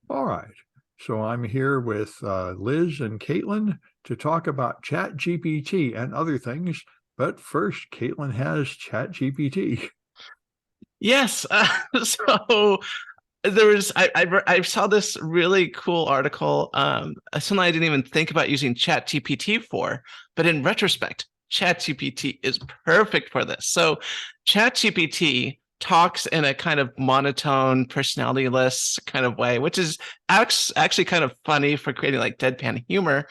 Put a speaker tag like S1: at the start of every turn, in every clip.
S1: All right. So I'm here with Liz and Caitlin to talk about ChatGPT and other things. But first, Caitlin has ChatGPT.
S2: Yes. So I saw this really cool article. Something I didn't even think about using ChatGPT for, but in retrospect, ChatGPT is perfect for this. So ChatGPT talks in a kind of monotone, personality-less kind of way, which is actually kind of funny for creating like deadpan humor.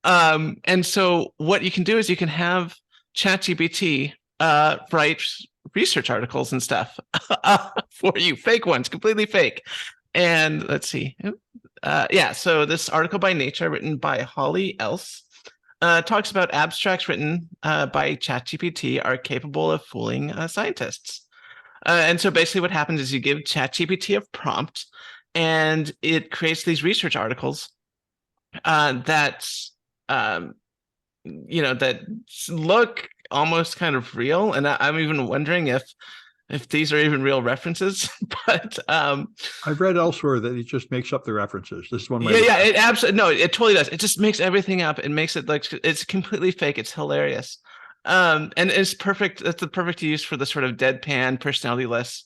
S2: And so what you can do is you can have ChatGPT write research articles and stuff for you, fake ones, completely fake. And let's see. Yeah, so this article by Nature, written by Holly Else, talks about abstracts written by ChatGPT are capable of fooling scientists. And so basically, what happens is you give ChatGPT a prompt, and it creates these research articles that um, that look almost kind of real, and I'm even wondering if these are even real references. But
S1: I've read elsewhere that it just makes up the references. This is one way
S2: yeah,
S1: to
S2: yeah,
S1: test.
S2: it absolutely no, it totally does. It just makes everything up. It makes it like it's completely fake. It's hilarious. And it's perfect. It's the perfect use for the sort of deadpan, personality-less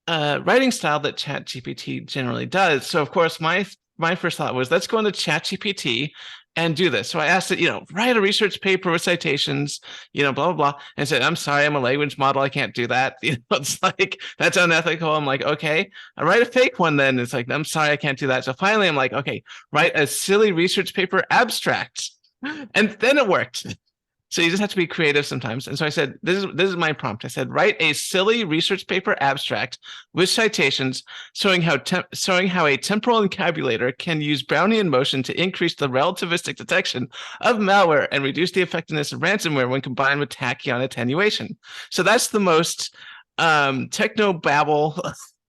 S2: writing style that ChatGPT generally does. So of course, my first thought was, let's go into ChatGPT and do this. So I asked it, write a research paper with citations, blah, blah, blah. And said, I'm sorry, I'm a language model. I can't do that. It's like, that's unethical. I'm like, okay, I write a fake one then. It's like, I'm sorry, I can't do that. So finally, I'm like, okay, write a silly research paper abstract. And then it worked. So you just have to be creative sometimes. And so I said, this is my prompt. I said, write a silly research paper abstract with citations showing how a temporal encabulator can use Brownian motion to increase the relativistic detection of malware and reduce the effectiveness of ransomware when combined with tachyon attenuation. So that's the most techno babble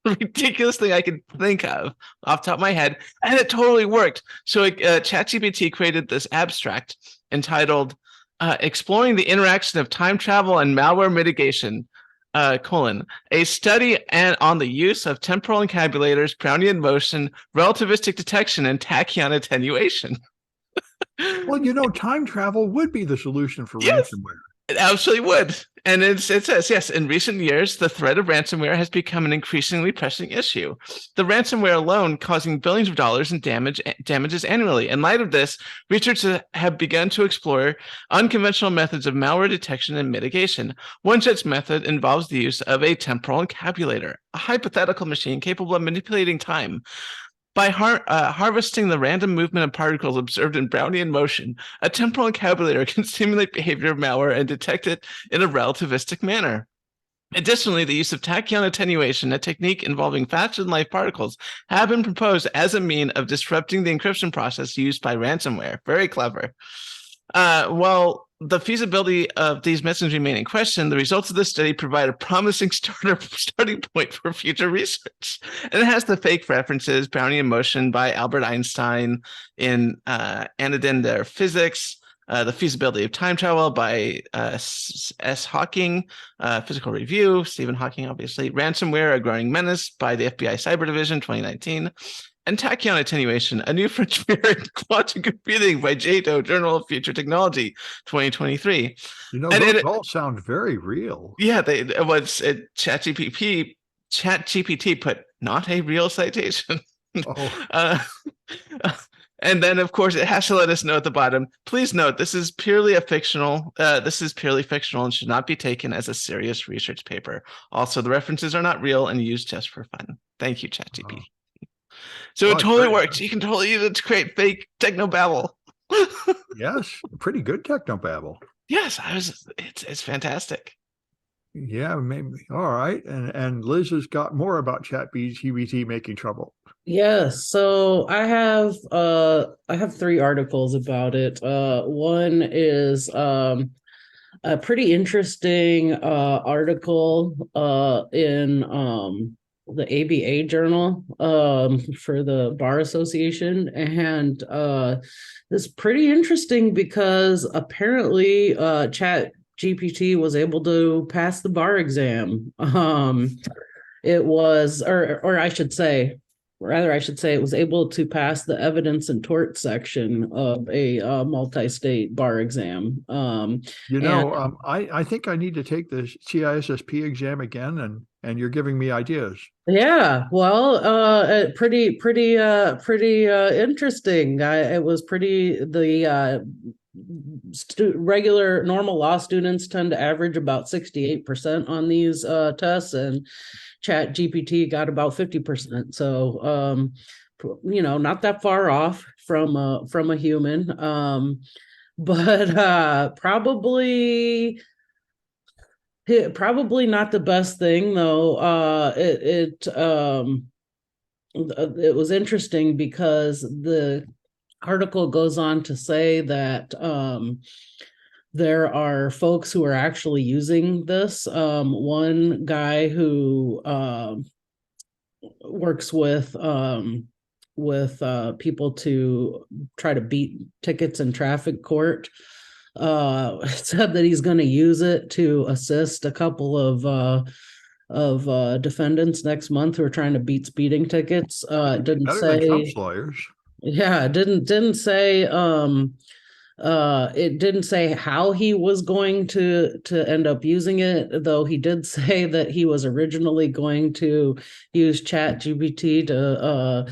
S2: ridiculous thing I could think of off the top of my head, and it totally worked. So ChatGPT created this abstract entitled exploring the interaction of time travel and malware mitigation, a study on the use of temporal encabulators, Brownian motion, relativistic detection, and tachyon attenuation.
S1: Well, time travel would be the solution for
S2: Yes,
S1: ransomware.
S2: it absolutely would. And it says, yes, in recent years, the threat of ransomware has become an increasingly pressing issue. The ransomware alone causing billions of dollars in damages annually. In light of this, researchers have begun to explore unconventional methods of malware detection and mitigation. One such method involves the use of a temporal encabulator, a hypothetical machine capable of manipulating time. By harvesting the random movement of particles observed in Brownian motion, a temporal encabulator can simulate behavior of malware and detect it in a relativistic manner. Additionally, the use of tachyon attenuation, a technique involving faster-than-light particles, have been proposed as a mean of disrupting the encryption process used by ransomware. Very clever. While the feasibility of these methods remain in question, the results of this study provide a promising starting point for future research. And it has the fake references, Brownian motion by Albert Einstein in Anodyne Their Physics, the feasibility of time travel by S. Hawking, Physical Review, Stephen Hawking, obviously, ransomware, a growing menace by the FBI Cyber Division, 2019, and tachyon attenuation, a new frontier in quantum computing by JATO, Journal of Future Technology, 2023. And
S1: Those all sound very real.
S2: yeah, it was ChatGPT put not a real citation.
S1: Oh,
S2: uh, and then, of course, it has to let us know at the bottom. Please note this is purely fictional and should not be taken as a serious research paper. Also, the references are not real and used just for fun. Thank you, ChatGPT. So it
S1: well, it's
S2: totally
S1: very,
S2: works. You can totally use it to create fake techno babble.
S1: yes, pretty good technobabble.
S2: Yes, it's fantastic.
S1: Yeah, maybe. All right. And Liz has got more about ChatGPT making trouble.
S3: Yes, so I have three articles about it. One is a pretty interesting article in the ABA journal for the Bar Association, and it's pretty interesting because apparently Chat GPT was able to pass the bar exam. It was, or I should say, rather I should say it was able to pass the evidence and tort section of a multi-state bar exam. And
S1: I think I need to take the CISSP exam again, and you're giving me ideas.
S3: yeah, well, pretty interesting. It was pretty the regular normal law students tend to average about 68% on these tests, and ChatGPT got about 50%. So not that far off from a human. But probably not the best thing though. It was interesting because the article goes on to say that there are folks who are actually using this. One guy who works with people to try to beat tickets in traffic court said that he's going to use it to assist a couple of defendants next month who are trying to beat speeding tickets. Didn't
S1: Better than Trump's
S3: say,
S1: lawyers.
S3: yeah, didn't say it didn't say how he was going to end up using it, though he did say that he was originally going to use ChatGPT to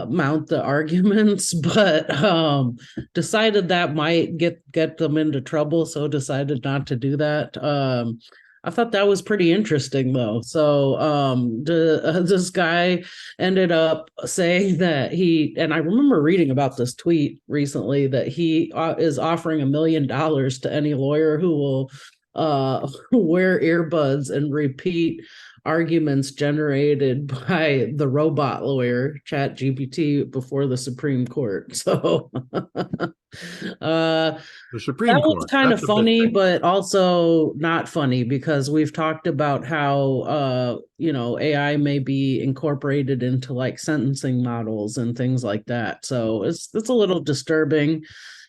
S3: mount the arguments, but decided that might get them into trouble, so decided not to do that. I thought that was pretty interesting though. So this guy ended up saying that and I remember reading about this tweet recently, that he is offering $1 million to any lawyer who will wear earbuds and repeat arguments generated by the robot lawyer ChatGPT before the Supreme Court. So
S1: The Supreme
S3: that was
S1: Court.
S3: kind of
S1: That's a big
S3: funny,
S1: thing.
S3: but also not funny, because we've talked about how AI may be incorporated into like sentencing models and things like that. So it's a little disturbing.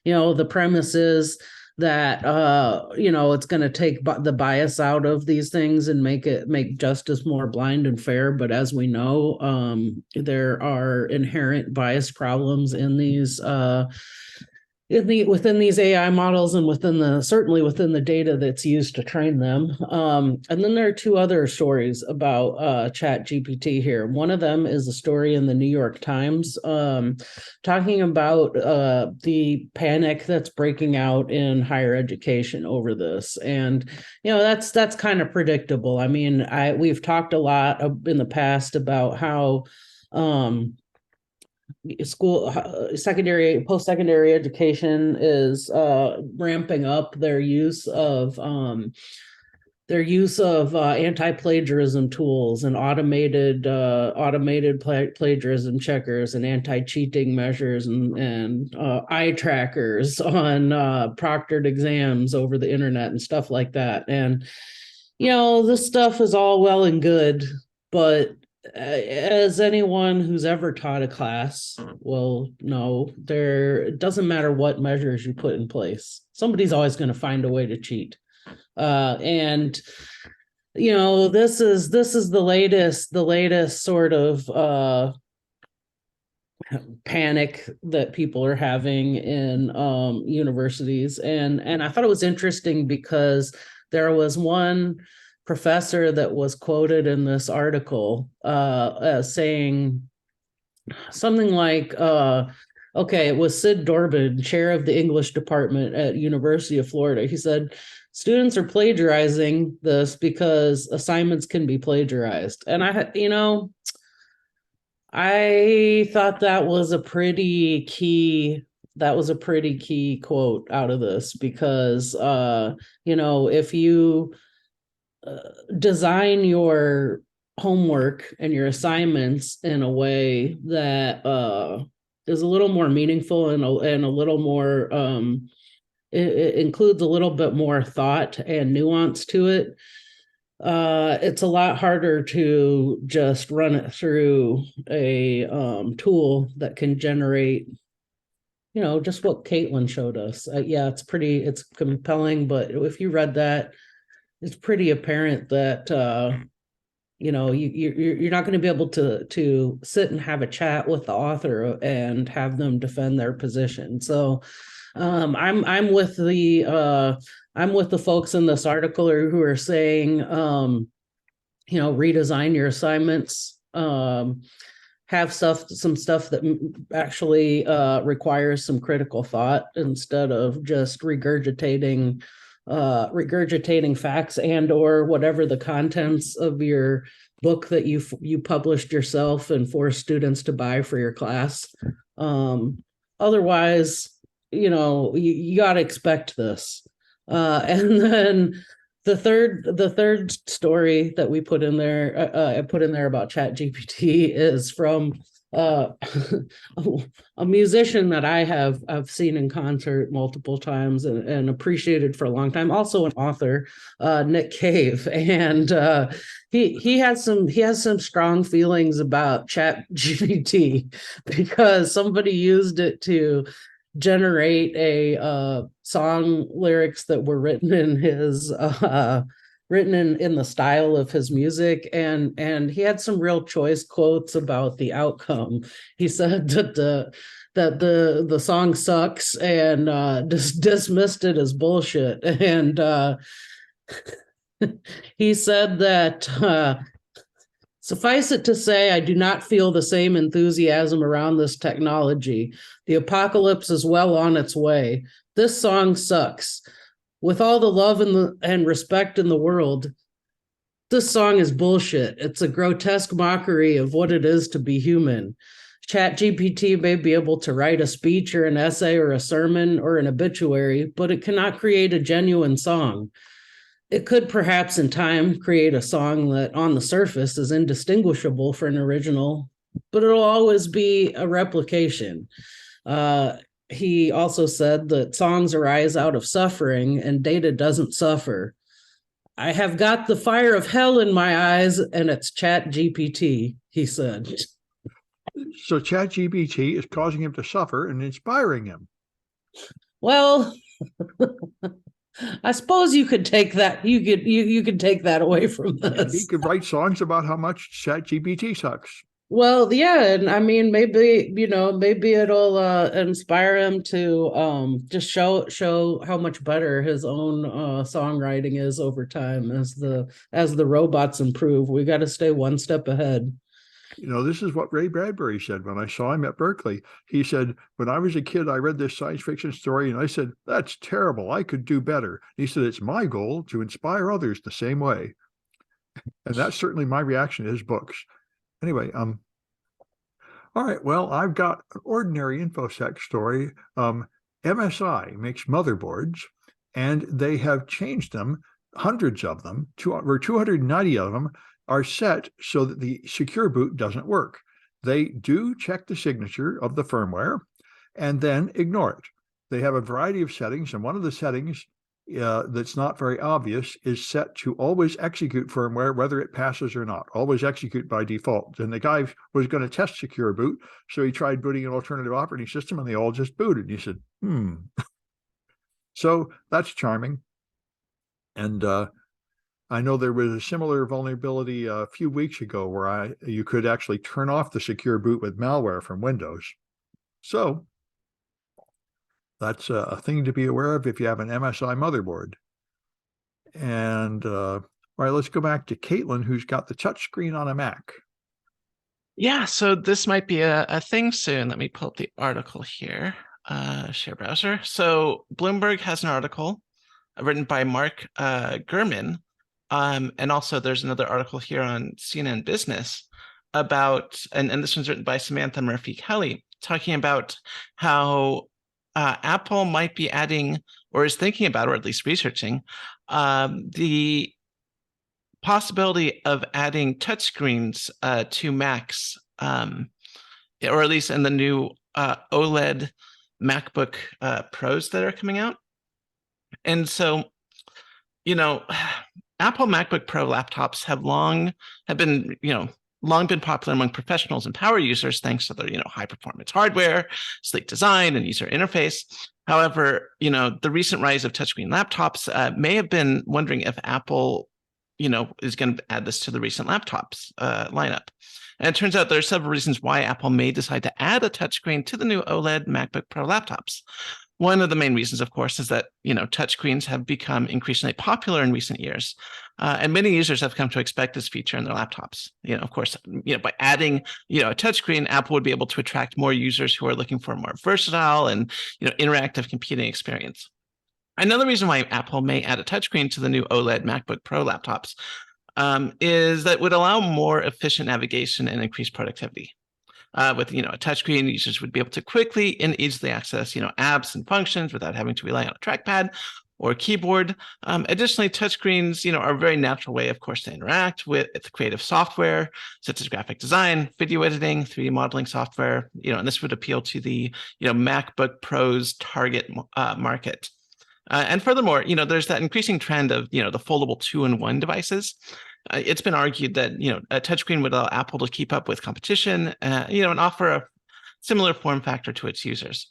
S3: The premise is that it's going to take the bias out of these things and make justice more blind and fair. But as we know, there are inherent bias problems in these within these AI models, and certainly within the data that's used to train them. And then there are two other stories about Chat GPT here. One of them is a story in the New York Times talking about the panic that's breaking out in higher education over this. And that's kind of predictable. I mean, we've talked a lot in the past about how school post-secondary education is ramping up their use of anti-plagiarism tools and automated plagiarism checkers and anti-cheating measures and eye trackers on proctored exams over the internet and stuff like that. And this stuff is all well and good, but as anyone who's ever taught a class will know, it doesn't matter what measures you put in place, somebody's always going to find a way to cheat. And this is the latest sort of panic that people are having in universities. And I thought it was interesting because there was one professor that was quoted in this article saying something like, okay, it was Sid Dorbin, chair of the English department at University of Florida. He said, students are plagiarizing this because assignments can be plagiarized. And I thought that was a pretty key quote out of this, because if you design your homework and your assignments in a way that is a little more meaningful and a little more it includes a little bit more thought and nuance to it, it's a lot harder to just run it through a tool that can generate just what Caitlin showed us. Yeah, it's compelling, but if you read that, it's pretty apparent that you're not going to be able to sit and have a chat with the author and have them defend their position. So I'm with the folks in this article who are saying, redesign your assignments, have some stuff that actually requires some critical thought instead of just regurgitating facts and or whatever the contents of your book that you published yourself and forced students to buy for your class. Otherwise, you got to expect this. And then the third story that we put in there, I put in there about ChatGPT is from a musician that I've seen in concert multiple times and appreciated for a long time. Also an author, Nick Cave, and he has some strong feelings about ChatGPT because somebody used it to generate a song lyrics that were written in his written in the style of his music, and he had some real choice quotes about the outcome. He said that the song sucks and dismissed it as bullshit, and he said that suffice it to say, I do not feel the same enthusiasm around this technology. The apocalypse is well on its way. This song sucks. With all the love and respect in the world, this song is bullshit. It's a grotesque mockery of what it is to be human. ChatGPT may be able to write a speech or an essay or a sermon or an obituary, but it cannot create a genuine song. It could perhaps in time create a song that on the surface is indistinguishable from an original, but it'll always be a replication. He also said that songs arise out of suffering and data doesn't suffer. I have got the fire of hell in my eyes and it's ChatGPT, he said.
S1: So ChatGPT is causing him to suffer and inspiring him.
S3: Well, I suppose you could take that. You could take that away from this.
S1: He could write songs about how much ChatGPT sucks.
S3: Well, yeah, and I mean, maybe it'll inspire him to just show how much better his own songwriting is over time as the robots improve. We got to stay one step ahead.
S1: This is what Ray Bradbury said when I saw him at Berkeley. He said, when I was a kid, I read this science fiction story and I said, that's terrible. I could do better. He said, it's my goal to inspire others the same way. And that's certainly my reaction to his books. Anyway, all right, well, I've got an ordinary Infosec story. MSI makes motherboards and they have changed them, hundreds of them, or 290 of them, are set so that the secure boot doesn't work. They do check the signature of the firmware and then ignore it. They have a variety of settings, and one of the settings that's not very obvious is set to always execute firmware, whether it passes or not, always execute by default. And the guy was going to test secure boot, so he tried booting an alternative operating system, and they all just booted. And he said, So that's charming. And I know there was a similar vulnerability a few weeks ago where you could actually turn off the secure boot with malware from Windows. So that's a thing to be aware of if you have an MSI motherboard. And all right, let's go back to Caitlin, who's got the touchscreen on a Mac.
S2: Yeah, so this might be a thing soon. Let me pull up the article here. Share browser. So Bloomberg has an article written by Mark Gurman. And also there's another article here on CNN Business about, and this one's written by Samantha Murphy Kelly, talking about how Apple might be adding, or is thinking about, or at least researching, the possibility of adding touchscreens to Macs, or at least in the new OLED MacBook Pros that are coming out. And so, Apple MacBook Pro laptops have long been popular among professionals and power users thanks to their, high performance hardware, sleek design, and user interface. However, the recent rise of touchscreen laptops may have been wondering if Apple is going to add this to the recent laptops lineup. And it turns out there are several reasons why Apple may decide to add a touchscreen to the new OLED MacBook Pro laptops. One of the main reasons, of course, is that touchscreens have become increasingly popular in recent years, and many users have come to expect this feature in their laptops. Of course, by adding a touchscreen, Apple would be able to attract more users who are looking for a more versatile and interactive computing experience. Another reason why Apple may add a touchscreen to the new OLED MacBook Pro laptops is that would allow more efficient navigation and increased productivity. With a touchscreen, users would be able to quickly and easily access apps and functions without having to rely on a trackpad or a keyboard. Additionally, touchscreens are a very natural way, of course, to interact with creative software such as graphic design, video editing, 3D modeling software. And this would appeal to the MacBook Pro's target market. And furthermore, there's that increasing trend of the foldable 2-in-1 devices. It's been argued that a touchscreen would allow Apple to keep up with competition, and offer a similar form factor to its users.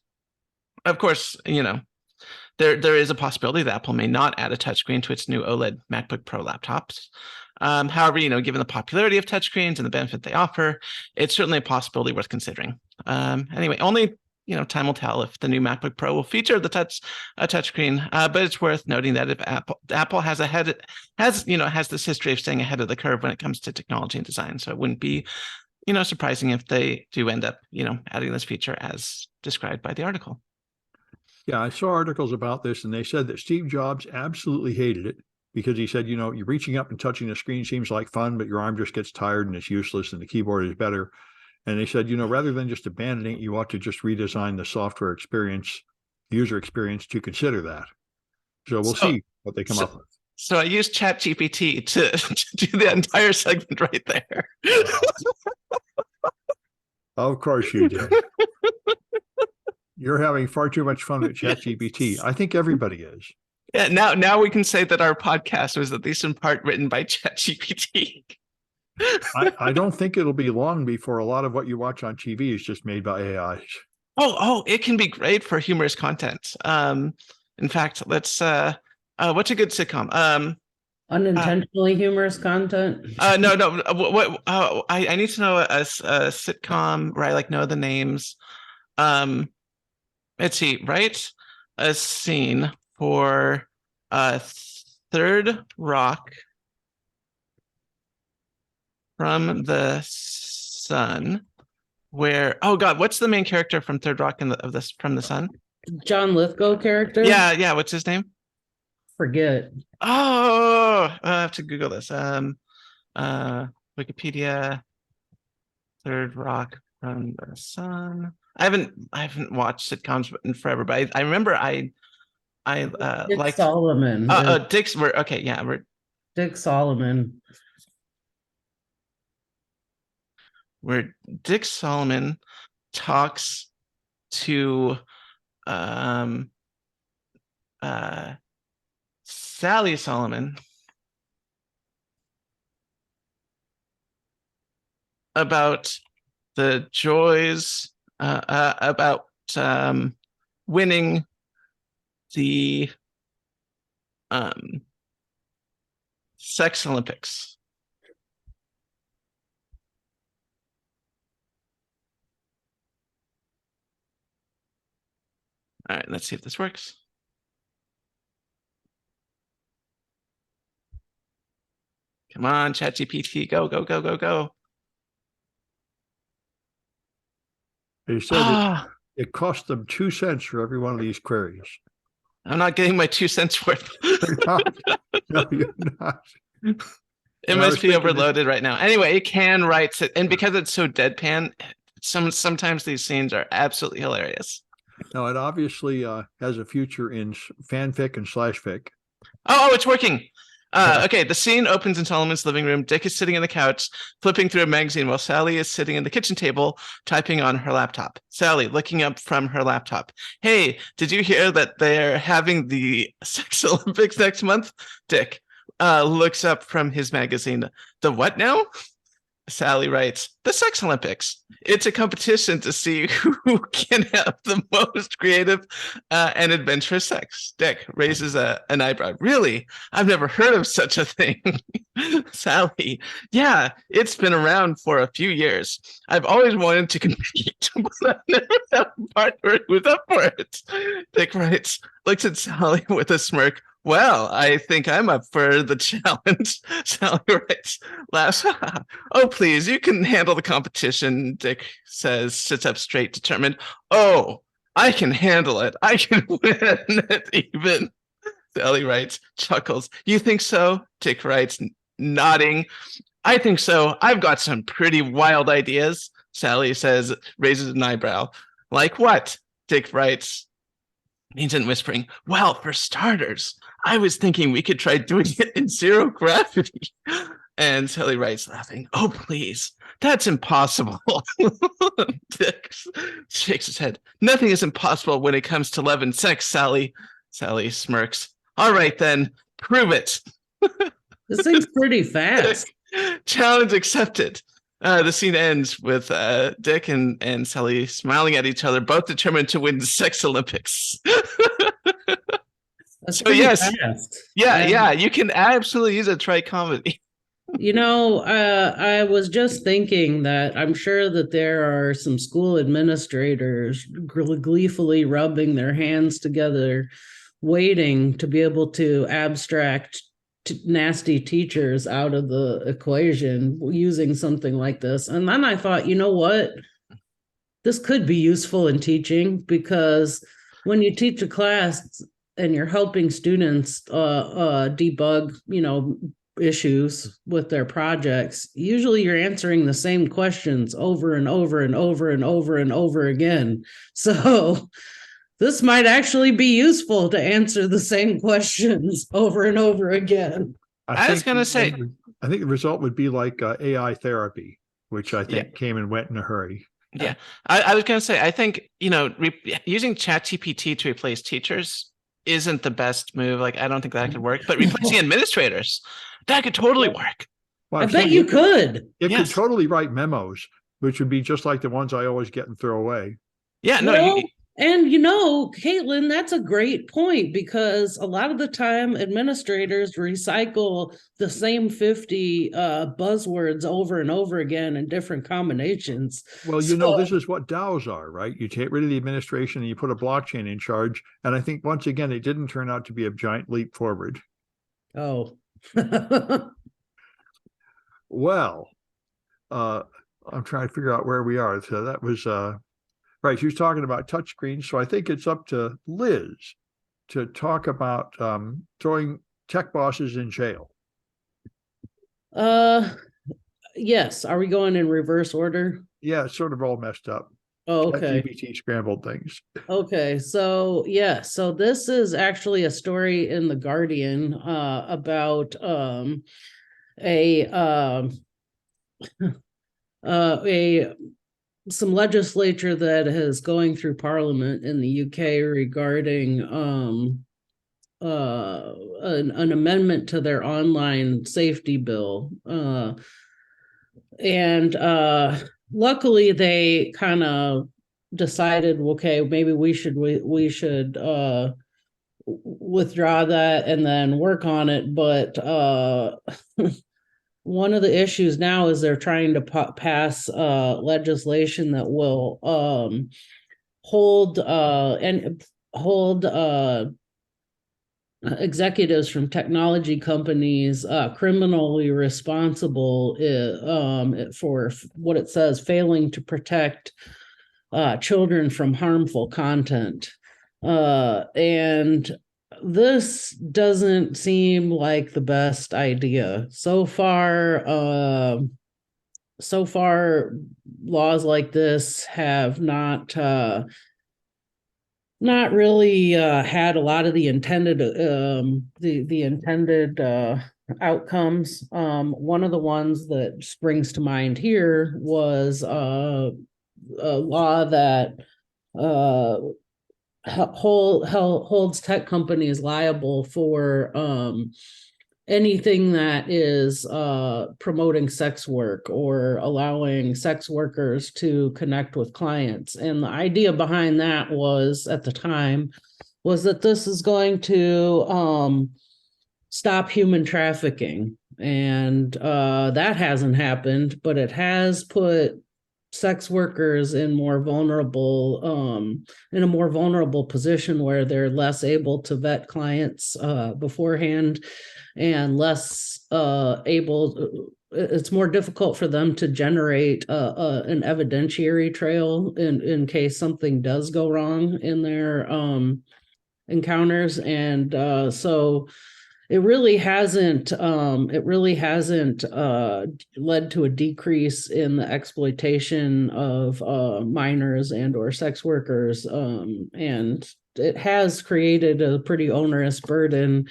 S2: Of course, there is a possibility that Apple may not add a touchscreen to its new OLED MacBook Pro laptops. However, given the popularity of touchscreens and the benefit they offer, it's certainly a possibility worth considering. Anyway, only time will tell if the new MacBook Pro will feature a touchscreen, but it's worth noting that if Apple has this history of staying ahead of the curve when it comes to technology and design. So it wouldn't be, surprising if they do end up, adding this feature as described by the article.
S1: Yeah, I saw articles about this, and they said that Steve Jobs absolutely hated it because he said, you're reaching up and touching the screen seems like fun, but your arm just gets tired and it's useless, and the keyboard is better. And they said, rather than just abandoning it, you ought to just redesign the software experience, user experience to consider that. So we'll see what they come up with.
S2: So I used ChatGPT to do the entire segment right there.
S1: Of course you did. You're having far too much fun with ChatGPT. I think everybody is.
S2: Yeah, now we can say that our podcast was at least in part written by ChatGPT.
S1: I don't think it'll be long before a lot of what you watch on TV is just made by AI.
S2: Oh, it can be great for humorous content. In fact, let's what's a good sitcom?
S3: Unintentionally humorous content.
S2: No. What? I need to know a sitcom where I know the names. Let's see. Write a scene for Third Rock from the Sun, where what's the main character from Third Rock from the Sun?
S3: John Lithgow character.
S2: Yeah. What's his name?
S3: Forget.
S2: Oh, I have to Google this. Wikipedia. Third Rock from the Sun. I haven't watched sitcoms in forever, but I remember I liked
S3: Solomon.
S2: Dick's. Okay, yeah,
S3: Dick Solomon.
S2: Where Dick Solomon talks to Sally Solomon about the joys about winning the sex Olympics. All right, let's see if this works. Come on, ChatGPT, go.
S1: They said it cost them 2 cents for every one of these queries.
S2: I'm not getting my 2 cents worth.
S1: No, you're not.
S2: It must be overloaded right now. Anyway, it can write, and because it's so deadpan, sometimes these scenes are absolutely hilarious.
S1: No, it obviously has a future in fanfic and /fic.
S2: Oh, it's working. Okay, the scene opens in Solomon's living room. Dick is sitting on the couch, flipping through a magazine, while Sally is sitting at the kitchen table, typing on her laptop. Sally, looking up from her laptop. Hey, did you hear that they're having the Sex Olympics next month? Dick looks up from his magazine. The what now? Sally writes, the Sex Olympics. It's a competition to see who can have the most creative and adventurous sex. Dick raises an eyebrow. Really? I've never heard of such a thing. Sally, yeah, it's been around for a few years. I've always wanted to compete, but I've never had a partner who's up for it. Dick writes, looks at Sally with a smirk. Well, I think I'm up for the challenge. Sally writes, laughs. Oh, please, you can handle the competition, Dick says, sits up straight, determined. Oh, I can handle it. I can win it even. Sally writes, chuckles. You think so? Dick writes, nodding. I think so. I've got some pretty wild ideas. Sally says, raises an eyebrow. Like what? Dick writes, means in whispering, well, for starters, I was thinking we could try doing it in zero gravity. And Sally writes, laughing, oh, please, that's impossible. Dick shakes his head. Nothing is impossible when it comes to love and sex, Sally. Sally smirks. All right, then, prove it.
S3: This thing's pretty fast.
S2: Challenge accepted. The scene ends with Dick and Sally smiling at each other, both determined to win the Sex Olympics.
S3: That's
S2: So
S3: pretty
S2: yes,
S3: fast.
S2: yeah, you can absolutely use a tri-comedy.
S3: I was just thinking that I'm sure that there are some school administrators gleefully rubbing their hands together, waiting to be able to abstract nasty teachers out of the equation using something like this. And then I thought, you know what? This could be useful in teaching, because when you teach a class and you're helping students debug, issues with their projects, usually you're answering the same questions over and over and over and over and over again. So this might actually be useful to answer the same questions over and over again.
S2: I was going to say,
S1: I think the result would be like AI therapy, which I think came and went in a hurry.
S2: Yeah, I was going to say, I think, using ChatGPT to replace teachers isn't the best move. Like, I don't think that could work, but replacing administrators, that could totally work.
S1: Well,
S3: I bet you could.
S1: It could totally write memos, which would be just like the ones I always get and throw away.
S3: Yeah, and Caitlin, that's a great point, because a lot of the time administrators recycle the same 50 buzzwords over and over again in different combinations.
S1: Well, this is what DAOs are, right? You take rid of the administration and you put a blockchain in charge. And I think once again, it didn't turn out to be a giant leap forward.
S3: Oh.
S1: Well, I'm trying to figure out where we are. So that was right. She was talking about touchscreens. So I think it's up to Liz to talk about throwing tech bosses in jail.
S3: Yes. Are we going in reverse order?
S1: Yeah, it's sort of all messed up.
S3: Oh, okay.
S1: ChatGPT scrambled things.
S3: Okay, so so this is actually a story in The Guardian about some legislature that is going through Parliament in the UK regarding an amendment to their online safety bill, and luckily they kind of decided, okay, maybe we should withdraw that and then work on it. But one of the issues now is they're trying to pass legislation that will hold executives from technology companies criminally responsible for what it says failing to protect children from harmful content. And this doesn't seem like the best idea. So far, laws like this have not really had a lot of the intended outcomes. One of the ones that springs to mind here was a law that holds tech companies liable for anything that is promoting sex work or allowing sex workers to connect with clients. And the idea behind that was, at the time, was that this is going to stop human trafficking. And that hasn't happened, but it has put sex workers in a more vulnerable position where they're less able to vet clients beforehand, and less able, it's more difficult for them to generate an evidentiary trail in case something does go wrong in their encounters. And so it really hasn't led to a decrease in the exploitation of minors and or sex workers, and it has created a pretty onerous burden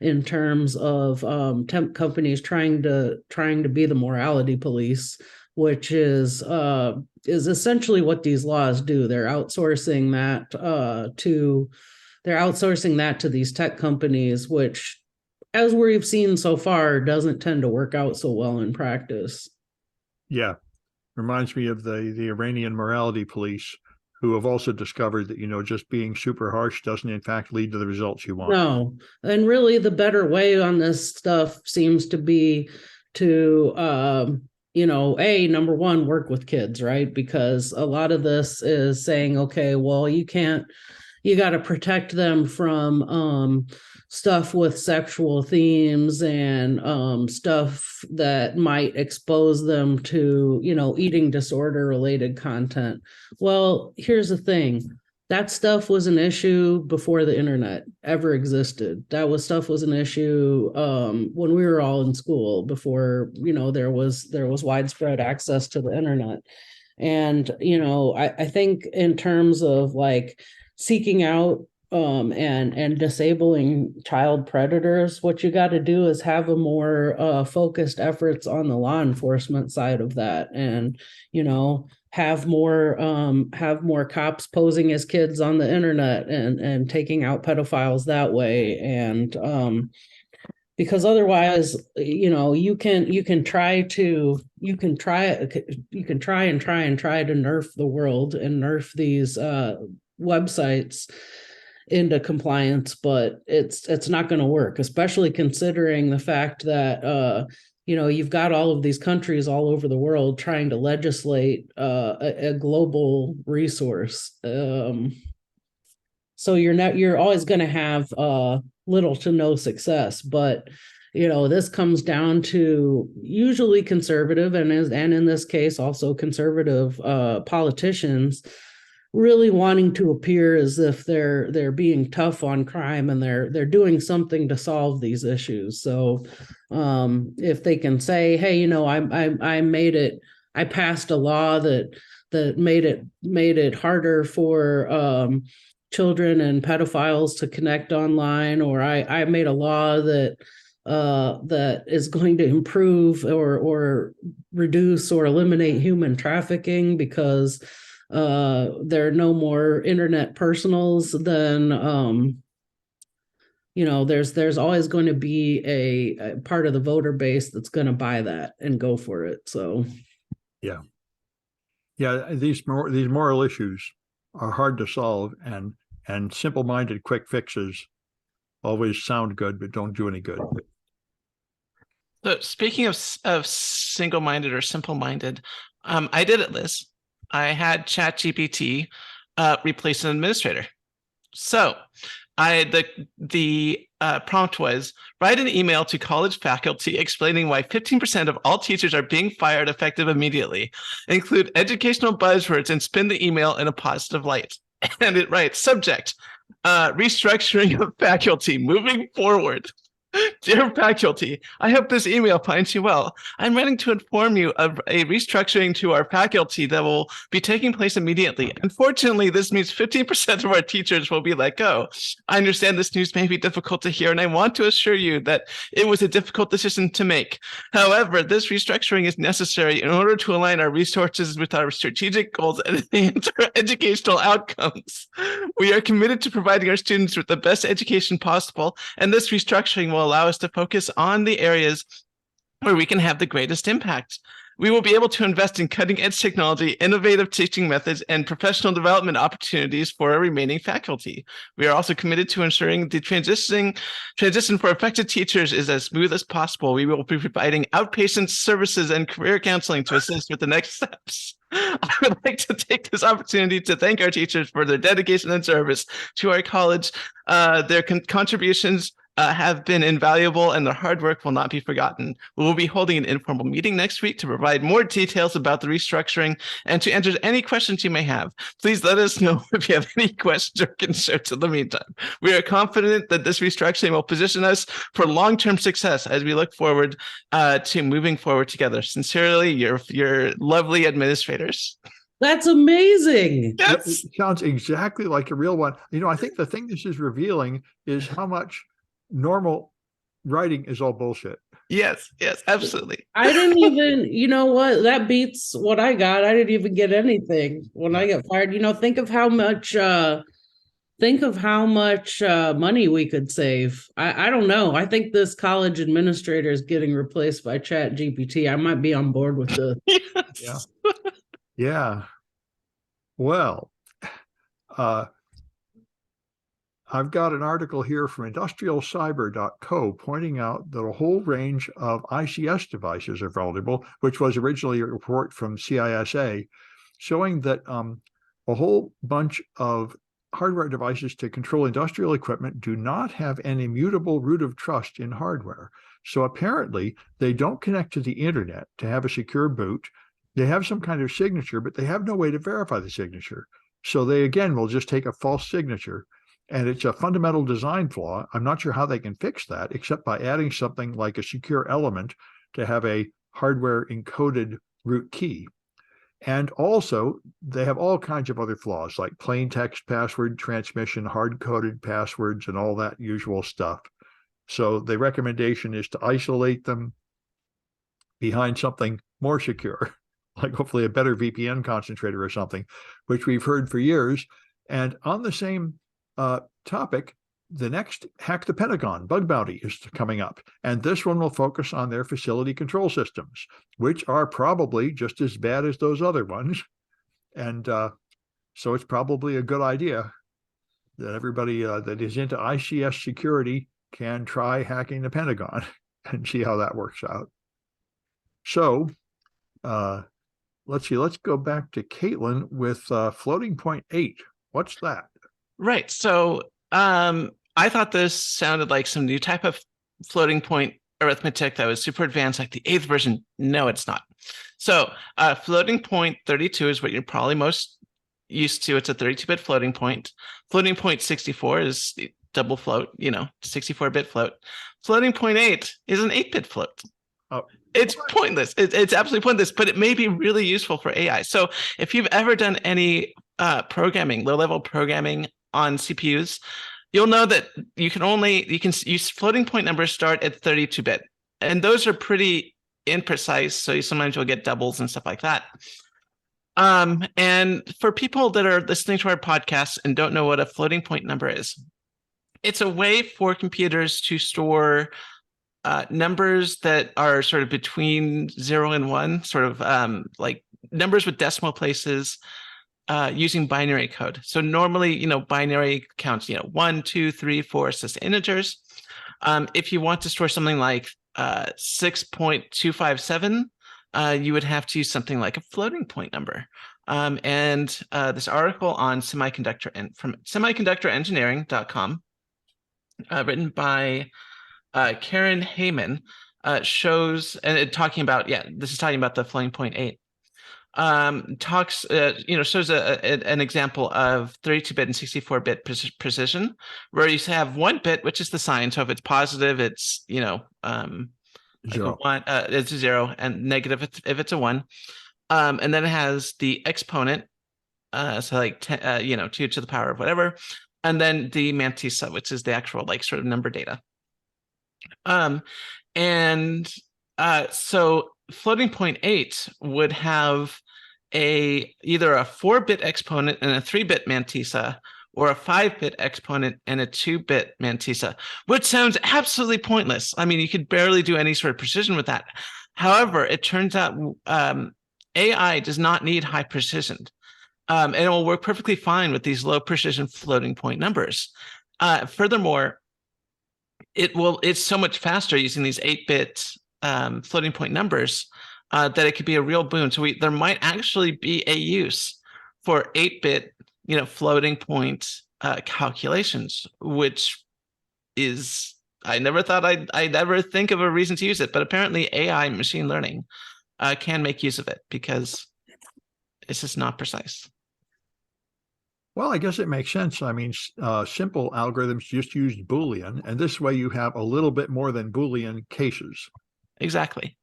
S3: in terms of temp companies trying to be the morality police, which is essentially what these laws do. They're outsourcing that to these tech companies, which, as we've seen so far, doesn't tend to work out so well in practice.
S1: Yeah. Reminds me of the Iranian morality police, who have also discovered that, just being super harsh doesn't in fact lead to the results you want.
S3: No. And really the better way on this stuff seems to be to, number one, work with kids, right? Because a lot of this is saying, okay, well, you got to protect them from stuff with sexual themes and stuff that might expose them to, eating disorder related content. Well, here's the thing. That stuff was an issue before the internet ever existed. Stuff was an issue when we were all in school, before, there was widespread access to the internet. And, I think in terms of like seeking out and disabling child predators, what you got to do is have a more focused efforts on the law enforcement side of that, and have more cops posing as kids on the internet and taking out pedophiles that way. And because otherwise, you can try and try to nerf the world and nerf these websites into compliance, but it's not going to work, especially considering the fact that you've got all of these countries all over the world trying to legislate a global resource. So you're always going to have little to no success. But this comes down to usually conservative and in this case also conservative politicians really wanting to appear as if they're being tough on crime and they're doing something to solve these issues. So if they can say, hey, I passed a law that made it harder for children and pedophiles to connect online, or I made a law that is going to improve or reduce or eliminate human trafficking because there are no more internet personals, then there's always going to be a part of the voter base that's going to buy that and go for it. So
S1: yeah, these moral issues are hard to solve, and simple-minded quick fixes always sound good but don't do any good.
S2: So speaking of single-minded or simple-minded, I did it, Liz. I had ChatGPT replace an administrator. So the prompt was, write an email to college faculty explaining why 15% of all teachers are being fired effective immediately. Include educational buzzwords and spin the email in a positive light. And it writes, subject, restructuring of faculty moving forward. Dear faculty, I hope this email finds you well. I'm writing to inform you of a restructuring to our faculty that will be taking place immediately. Unfortunately, this means 15% of our teachers will be let go. I understand this news may be difficult to hear, and I want to assure you that it was a difficult decision to make. However, this restructuring is necessary in order to align our resources with our strategic goals and enhance our educational outcomes. We are committed to providing our students with the best education possible, and this restructuring will will allow us to focus on the areas where we can have the greatest impact. We will be able to invest in cutting-edge technology, innovative teaching methods, and professional development opportunities for our remaining faculty. We are also committed to ensuring the transition for affected teachers is as smooth as possible. We will be providing outpatient services and career counseling to assist with the next steps. I would like to take this opportunity to thank our teachers for their dedication and service to our college. Their contributions have been invaluable, and their hard work will not be forgotten. We will be holding an informal meeting next week to provide more details about the restructuring and to answer any questions you may have. Please let us know if you have any questions or concerns in the meantime. We are confident that this restructuring will position us for long-term success as we look forward to moving forward together. Sincerely, your lovely administrators.
S3: That's amazing.
S2: Yes.
S1: It sounds exactly like a real one. I think the thing this is revealing is how much normal writing is all bullshit.
S2: Yes, absolutely.
S3: I didn't even, you know what? That beats what I got. I didn't even get anything when I got fired. Think of how much money we could save. I don't know. I think this college administrator is getting replaced by ChatGPT. I might be on board with this.
S2: Yes.
S1: Yeah. Well, I've got an article here from industrialcyber.co pointing out that a whole range of ICS devices are vulnerable, which was originally a report from CISA, showing that a whole bunch of hardware devices to control industrial equipment do not have an immutable root of trust in hardware. So apparently they don't connect to the internet to have a secure boot. They have some kind of signature, but they have no way to verify the signature. So they, again, will just take a false signature. And it's a fundamental design flaw. I'm not sure how they can fix that, except by adding something like a secure element to have a hardware encoded root key. And also, they have all kinds of other flaws, like plain text password transmission, hard-coded passwords, and all that usual stuff. So the recommendation is to isolate them behind something more secure, like hopefully a better VPN concentrator or something, which we've heard for years. And on the same topic, the next Hack the Pentagon bug bounty is coming up, and this one will focus on their facility control systems, which are probably just as bad as those other ones. And so it's probably a good idea that everybody that is into ICS security can try hacking the Pentagon and see how that works out. So let's see, let's go back to Caitlin with floating point 8. What's that?
S2: Right. So I thought this sounded like some new type of floating point arithmetic that was super advanced, like the 8th version. No, it's not. So floating point 32 is what you're probably most used to. It's a 32-bit floating point. Floating point 64 is double float, 64-bit float. Floating point 8 is an 8-bit float.
S1: Oh.
S2: It's pointless. It's absolutely pointless, but it may be really useful for AI. So if you've ever done any programming, low-level programming on CPUs, you'll know that you can use floating point numbers start at 32-bit, and those are pretty imprecise. So sometimes you'll get doubles and stuff like that. And for people that are listening to our podcast and don't know what a floating point number is, it's a way for computers to store numbers that are sort of between 0 and 1, sort of like numbers with decimal places, using binary code. So normally, binary counts, 1, 2, 3, 4, it's just integers. If you want to store something like 6.257, you would have to use something like a floating point number. And this article on from semiconductorengineering.com, written by Karen Heyman, shows, and talking about the floating point 8. Shows an example of 32-bit and 64-bit precision, where you have 1 bit, which is the sign. So if it's positive, it's
S1: Zero.
S2: It's a 0, and negative if it's a 1. And then it has the exponent, so like 10, 2 to the power of whatever, and then the mantissa, which is the actual sort of number data. So floating point 8 would have either a 4-bit exponent and a 3-bit mantissa, or a 5-bit exponent and a 2-bit mantissa, which sounds absolutely pointless. I mean, you could barely do any sort of precision with that. However, it turns out AI does not need high precision. And it will work perfectly fine with these low precision floating point numbers. Furthermore, it's so much faster using these 8-bit floating point numbers that it could be a real boon. So there might actually be a use for 8-bit, floating point calculations, which is, I never thought I'd ever think of a reason to use it, but apparently AI machine learning can make use of it because it's just not precise.
S1: Well, I guess it makes sense. I mean, simple algorithms just use Boolean, and this way you have a little bit more than Boolean cases.
S2: Exactly.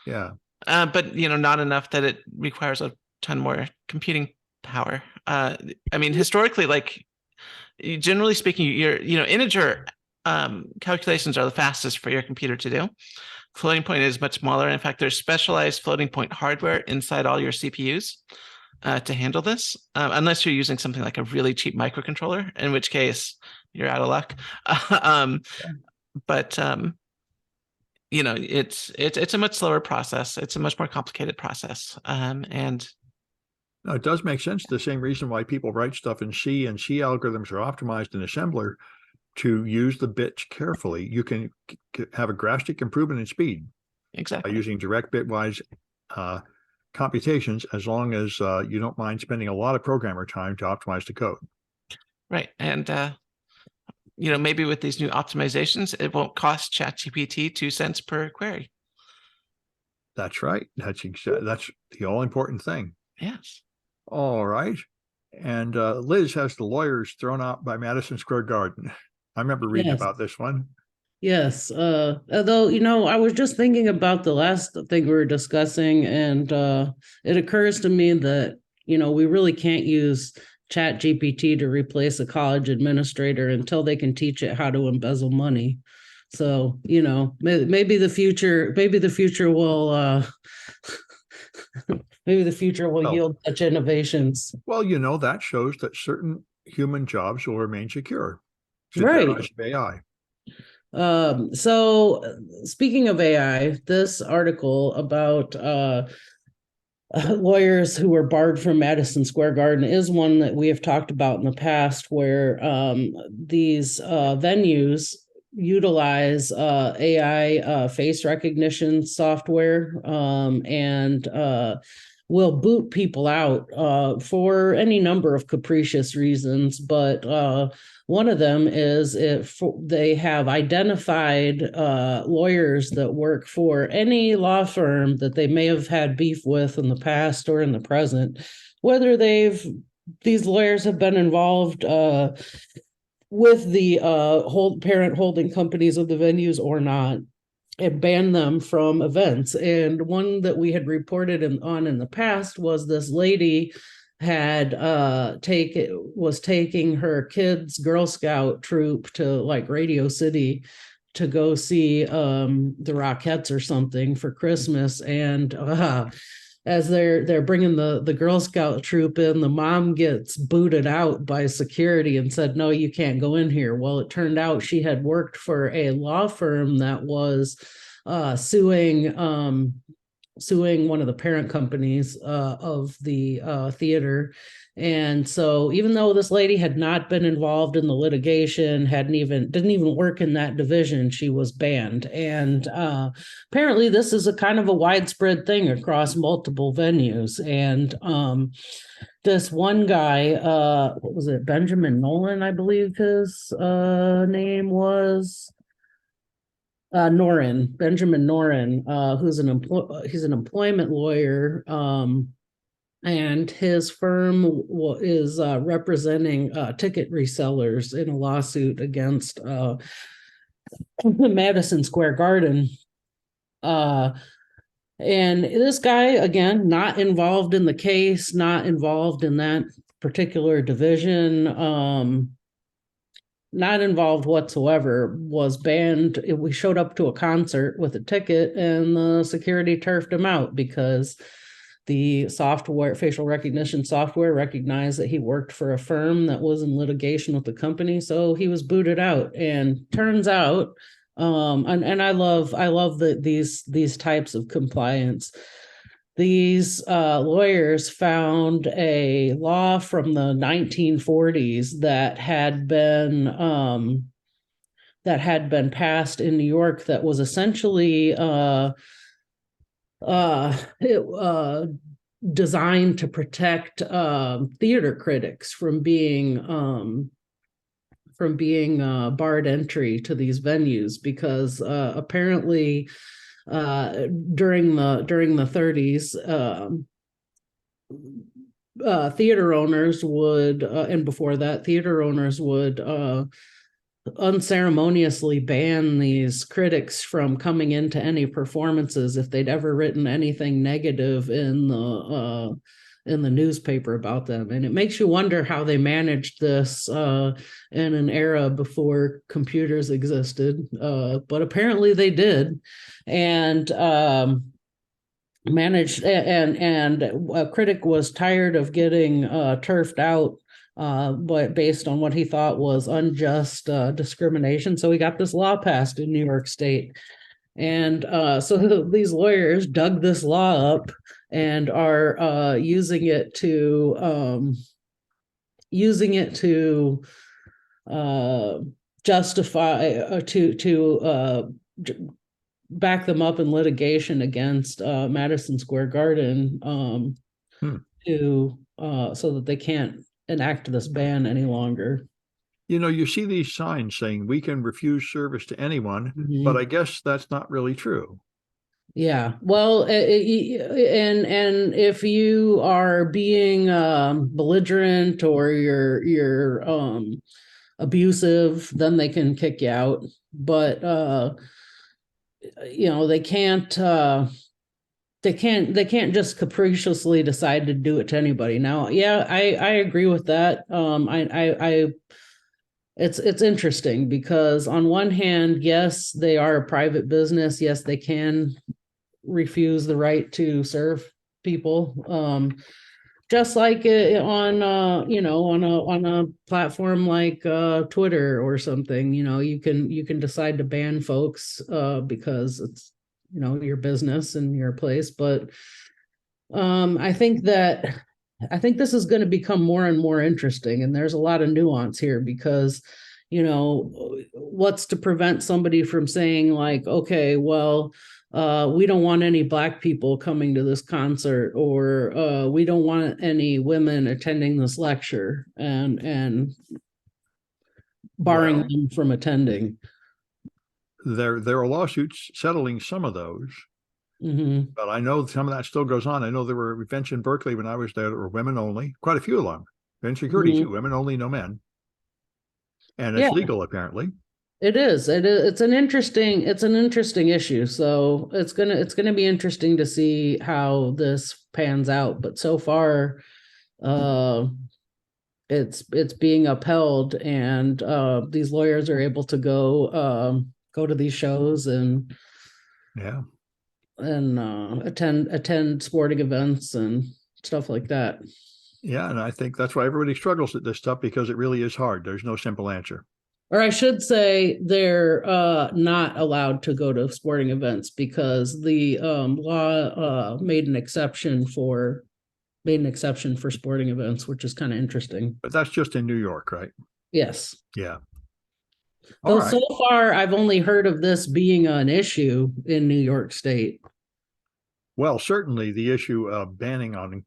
S1: Yeah.
S2: But, not enough that it requires a ton more computing power. I mean, historically, like, generally speaking, integer calculations are the fastest for your computer to do. Floating point is much smaller. In fact, there's specialized floating point hardware inside all your CPUs to handle this, unless you're using something like a really cheap microcontroller, in which case you're out of luck. But it's a much slower process. It's a much more complicated process, and
S1: no, it does make sense. The same reason why people write stuff in C, and C algorithms are optimized in assembler to use the bits carefully. You can have a drastic improvement in speed
S2: exactly
S1: by using direct bitwise computations, as long as you don't mind spending a lot of programmer time to optimize the code.
S2: Right. And maybe with these new optimizations, it won't cost ChatGPT 2 cents per query.
S1: That's right. That's the all important thing.
S2: Yes.
S1: All right. And Liz has the lawyers thrown out by Madison Square Garden. I remember reading about this one.
S3: Yes. Although, I was just thinking about the last thing we were discussing, and it occurs to me that, we really can't use ChatGPT to replace a college administrator until they can teach it how to embezzle money. So, maybe the future will maybe the future will yield such innovations.
S1: Well, that shows that certain human jobs will remain secure.
S3: Right.
S1: AI.
S3: So speaking of AI, this article about lawyers who were barred from Madison Square Garden is one that we have talked about in the past, where these venues utilize AI face recognition software and will boot people out for any number of capricious reasons. But one of them is if they have identified lawyers that work for any law firm that they may have had beef with in the past or in the present, whether these lawyers have been involved with the parent holding companies of the venues or not, and ban them from events. And one that we had reported on in the past was this lady was taking her kids' Girl Scout troop to like Radio City to go see the Rockettes or something for Christmas, and as they're bringing the Girl Scout troop in, the mom gets booted out by security and said, "No, you can't go in here." Well, it turned out she had worked for a law firm that was suing one of the parent companies of the theater. And so even though this lady had not been involved in the litigation, didn't even work in that division, she was banned. And apparently this is a kind of a widespread thing across multiple venues. And this one guy, what was it, Benjamin Nolan, I believe his name was. Benjamin Noren, who's he's an employment lawyer, and his firm is representing ticket resellers in a lawsuit against Madison Square Garden. And this guy, again, not involved in the case, not involved in that particular division, not involved whatsoever, was banned. We showed up to a concert with a ticket and the security turfed him out because the software, facial recognition software, recognized that he worked for a firm that was in litigation with the company, so he was booted out. And turns out, and I love these types of compliance. These lawyers found a law from the 1940s that had been passed in New York that was essentially designed to protect theater critics from being barred entry to these venues, because apparently during the 30s, theater owners would, and before that, theater owners would unceremoniously ban these critics from coming into any performances if they'd ever written anything negative in the newspaper about them. And it makes you wonder how they managed this in an era before computers existed, but apparently they did. And managed, and a critic was tired of getting turfed out, but based on what he thought was unjust discrimination. So he got this law passed in New York State. And so these lawyers dug this law up and are using it to justify, to back them up in litigation against Madison Square Garden, to so that they can't enact this ban any longer.
S1: You know, you see these signs saying we can refuse service to anyone, but I guess that's not really true.
S3: Yeah, well, and if you are being belligerent or you're abusive, then they can kick you out. But they can't just capriciously decide to do it to anybody. Now, yeah, I agree with that. It's interesting because on one hand, yes, they are a private business. Yes, they can refuse the right to serve people. Just like on a platform like Twitter or something, you can decide to ban folks because it's your business and your place. But I think this is going to become more and more interesting, and there's a lot of nuance here because what's to prevent somebody from saying like, okay, well, we don't want any Black people coming to this concert, or we don't want any women attending this lecture, and barring them from attending.
S1: There are lawsuits settling some of those, but I know some of that still goes on. I know there were events in Berkeley when I was there that were women only, quite a few of them. And security too, women only, no men. And it's legal apparently. It is.
S3: It's an interesting issue. So it's gonna be interesting to see how this pans out. But so far, it's being upheld, and these lawyers are able to go to these shows and attend sporting events and stuff like that.
S1: Yeah, and I think that's why everybody struggles at this stuff, because it really is hard. There's no simple answer.
S3: Or I should say they're not allowed to go to sporting events because the law made an exception for sporting events, which is kind of interesting.
S1: But that's just in New York, right?
S3: Yes.
S1: Yeah.
S3: Though so far, I've only heard of this being an issue in New York State.
S1: Well, certainly the issue of banning on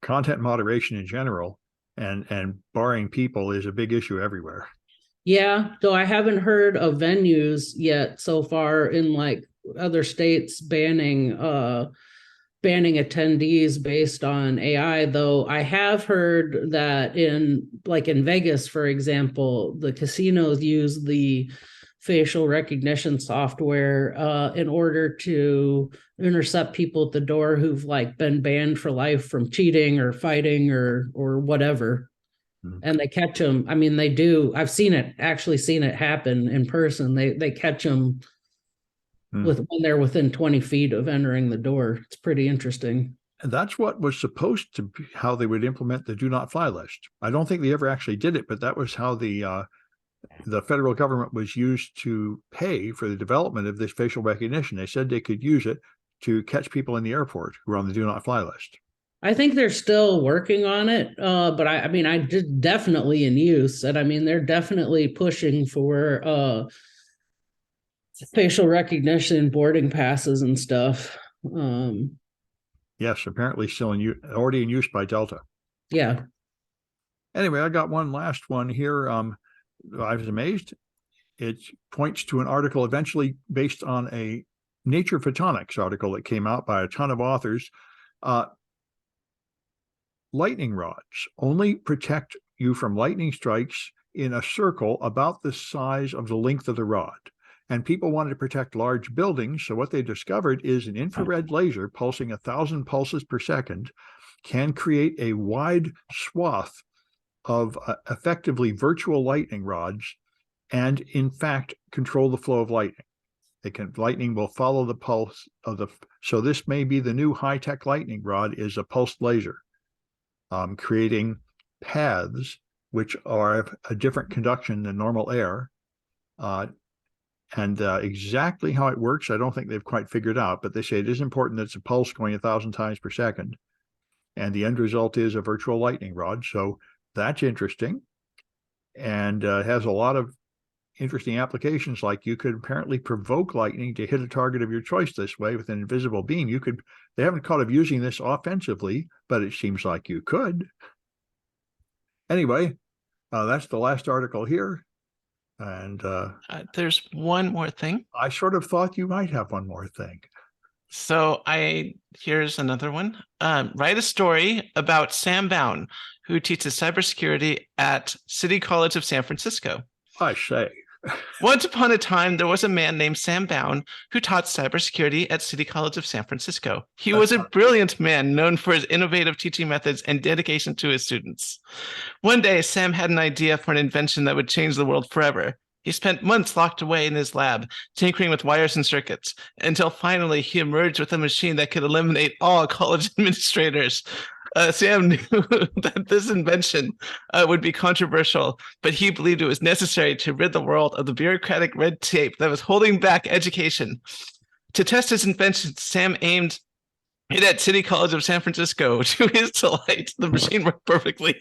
S1: content moderation in general and barring people is a big issue everywhere.
S3: Yeah, though I haven't heard of venues yet so far in like other states banning attendees based on AI, though I have heard that in Vegas, for example, the casinos use the facial recognition software in order to intercept people at the door who've been banned for life from cheating or fighting or whatever. And they catch them. I mean, they do. I've seen it happen in person. They catch them when they're within 20 feet of entering the door. It's pretty interesting.
S1: And that's what was supposed to be how they would implement the do not fly list. I don't think they ever actually did it, but that was how the federal government was used to pay for the development of this facial recognition. They said they could use it to catch people in the airport who were on the do not fly list.
S3: I think they're still working on it, but I mean, I did definitely in use, and I mean, they're definitely pushing for facial recognition boarding passes and stuff.
S1: Yes, apparently still in use, already in use by Delta.
S3: Yeah.
S1: Anyway, I got one last one here. I was amazed. It points to an article eventually based on a Nature Photonics article that came out by a ton of authors. Lightning rods only protect you from lightning strikes in a circle about the size of the length of the rod. And people wanted to protect large buildings. So what they discovered is an infrared laser pulsing 1,000 pulses per second can create a wide swath of effectively virtual lightning rods and in fact control the flow of lightning. Lightning will follow the pulse of so this may be the new high-tech lightning rod is a pulsed laser, creating paths which are a different conduction than normal air. And exactly how it works, I don't think they've quite figured out, but they say it is important that it's a pulse going 1,000 times per second. And the end result is a virtual lightning rod. So that's interesting. And has a lot of interesting applications, like you could apparently provoke lightning to hit a target of your choice this way with an invisible beam. They haven't thought of using this offensively, but it seems like you could. Anyway, that's the last article here. And
S2: there's one more thing.
S1: I sort of thought you might have one more thing.
S2: So here's another one. Write a story about Sam Bown, who teaches cybersecurity at City College of San Francisco.
S1: I say.
S2: Once upon a time, there was a man named Sam Bown who taught cybersecurity at City College of San Francisco. He was a brilliant man known for his innovative teaching methods and dedication to his students. One day, Sam had an idea for an invention that would change the world forever. He spent months locked away in his lab, tinkering with wires and circuits, until finally he emerged with a machine that could eliminate all college administrators. Sam knew that this invention would be controversial, but he believed it was necessary to rid the world of the bureaucratic red tape that was holding back education. To test his invention, Sam aimed it at City College of San Francisco. To his delight, the machine worked perfectly.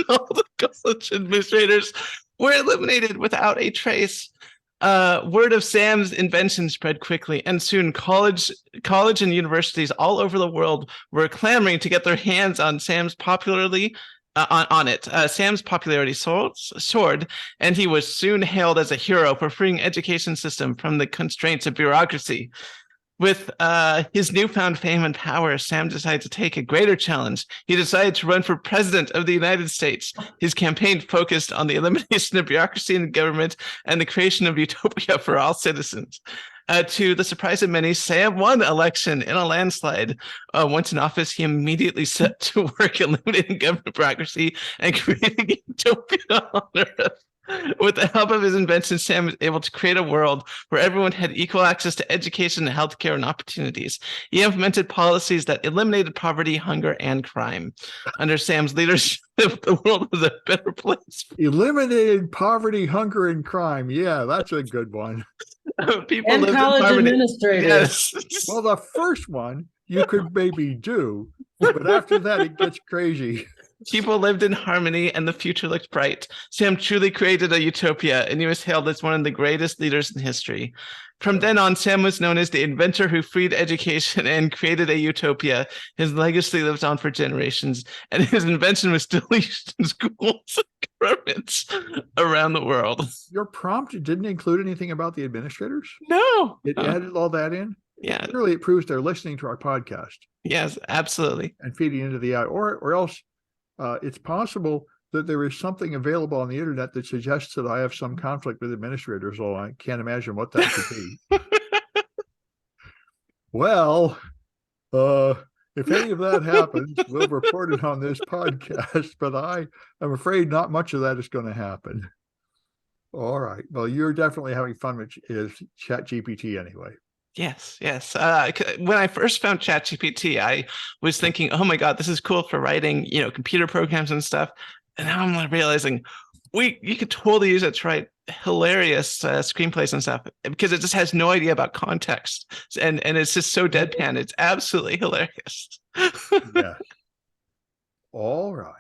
S2: All the college administrators were eliminated without a trace. Word of Sam's invention spread quickly, and soon college and universities all over the world were clamoring to get their hands on Sam's popularity Sam's popularity soared, and he was soon hailed as a hero for freeing education system from the constraints of bureaucracy. With his newfound fame and power, Sam decided to take a greater challenge. He decided to run for president of the United States. His campaign focused on the elimination of bureaucracy in government and the creation of utopia for all citizens. To the surprise of many, Sam won the election in a landslide. Once in office, he immediately set to work eliminating government bureaucracy and creating utopia on Earth. With the help of his invention, Sam was able to create a world where everyone had equal access to education, healthcare, and opportunities. He implemented policies that eliminated poverty, hunger, and crime. Under Sam's leadership, the world was a better place.
S1: Eliminated poverty, hunger, and crime. Yeah, that's a good one.
S2: People
S3: and
S2: lived
S3: college
S2: in harmony.
S3: administrators.
S2: Yes.
S1: Well, the first one you could maybe do, but after that, it gets crazy.
S2: People lived in harmony and the future looked bright. Sam truly created a utopia, and he was hailed as one of the greatest leaders in history. From then on, Sam was known as the inventor who freed education and created a utopia. His legacy lives on for generations, and his invention was still used in schools and governments around the world.
S1: Your prompt didn't include anything about the administrators?
S2: No.
S1: It added all that in?
S2: Yeah.
S1: Clearly, it proves they're listening to our podcast.
S2: Yes, absolutely.
S1: And feeding into the AI, or else it's possible that there is something available on the internet that suggests that I have some conflict with administrators, although I can't imagine what that could be. Well, if any of that happens, we'll report it on this podcast, but I'm afraid not much of that is going to happen. All right. Well, you're definitely having fun with ChatGPT anyway.
S2: Yes, yes. When I first found ChatGPT, I was thinking, "Oh my God, this is cool for writing, computer programs and stuff." And now I'm like realizing, you could totally use it to write hilarious screenplays and stuff because it just has no idea about context, and it's just so deadpan. It's absolutely hilarious.
S1: Yeah. All right.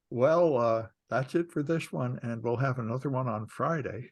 S1: Well, that's it for this one, and we'll have another one on Friday.